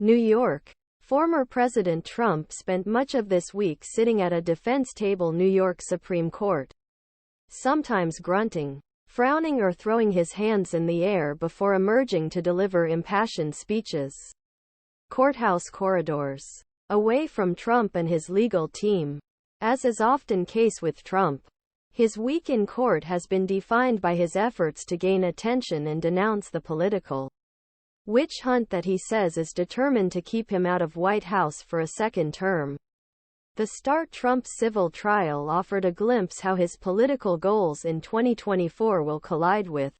New York. Former President Trump spent much of this week sitting at a defense table New York Supreme Court, sometimes grunting, frowning or throwing his hands in the air before emerging to deliver impassioned speeches. Courthouse corridors. Away from Trump and his legal team. As is often case with Trump, his week in court has been defined by his efforts to gain attention and denounce the political witch hunt that he says is determined to keep him out of White House for a second term. The start Trump civil trial offered a glimpse how his political goals in 2024 will collide with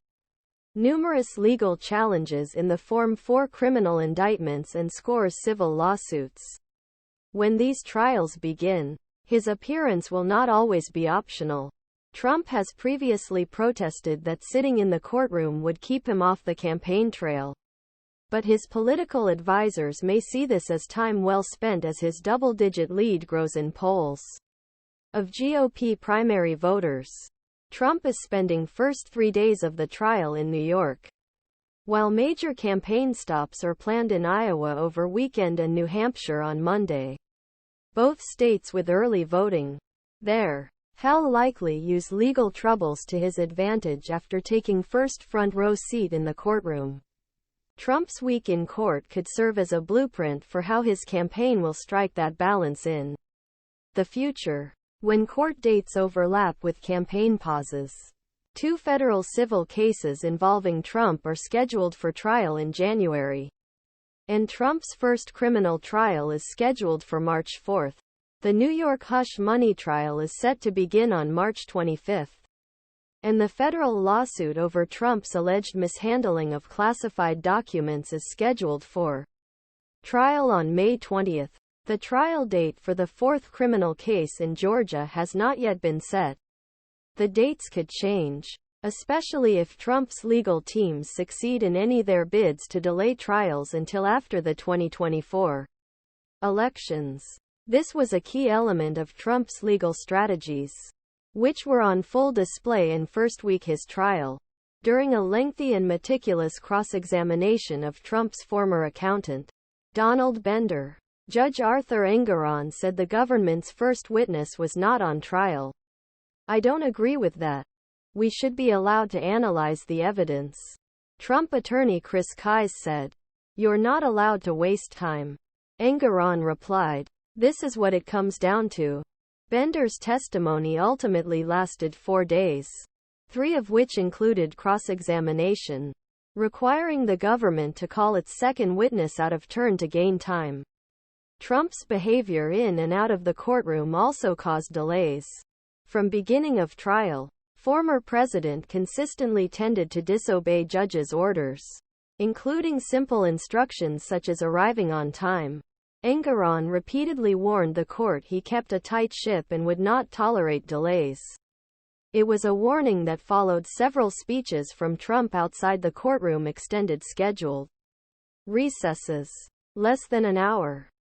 numerous legal challenges in the form 4 criminal indictments and scores civil lawsuits. When these trials begin, his appearance will not always be optional. Trump has previously protested that sitting in the courtroom would keep him off the campaign trail. But his political advisors may see this as time well spent as his double-digit lead grows in polls of GOP primary voters. Trump is spending first 3 days of the trial in New York, while major campaign stops are planned in Iowa over weekend and New Hampshire on Monday, both states with early voting. There, he'll likely use legal troubles to his advantage after taking first front-row seat in the courtroom. Trump's week in court could serve as a blueprint for how his campaign will strike that balance in the future, when court dates overlap with campaign pauses. 2 federal civil cases involving Trump are scheduled for trial in January, and Trump's first criminal trial is scheduled for March 4. The New York hush money trial is set to begin on March 25. And the federal lawsuit over Trump's alleged mishandling of classified documents is scheduled for trial on May 20. The trial date for the 4th criminal case in Georgia has not yet been set. The dates could change, especially if Trump's legal teams succeed in any of their bids to delay trials until after the 2024 elections. This was a key element of Trump's legal strategies, which were on full display in first week his trial, during a lengthy and meticulous cross-examination of Trump's former accountant, Donald Bender. Judge Arthur Engoron said the government's first witness was not on trial. "I don't agree with that. We should be allowed to analyze the evidence," Trump attorney Chris Kise said. "You're not allowed to waste time," Engoron replied. "This is what it comes down to." Bender's testimony ultimately lasted 4 days, 3 of which included cross-examination, requiring the government to call its second witness out of turn to gain time. Trump's behavior in and out of the courtroom also caused delays. From beginning of trial, former president consistently tended to disobey judges' orders, including simple instructions such as arriving on time. Engoron repeatedly warned the court he kept a tight ship and would not tolerate delays. It was a warning that followed several speeches from Trump outside the courtroom extended scheduled recesses. Less than an hour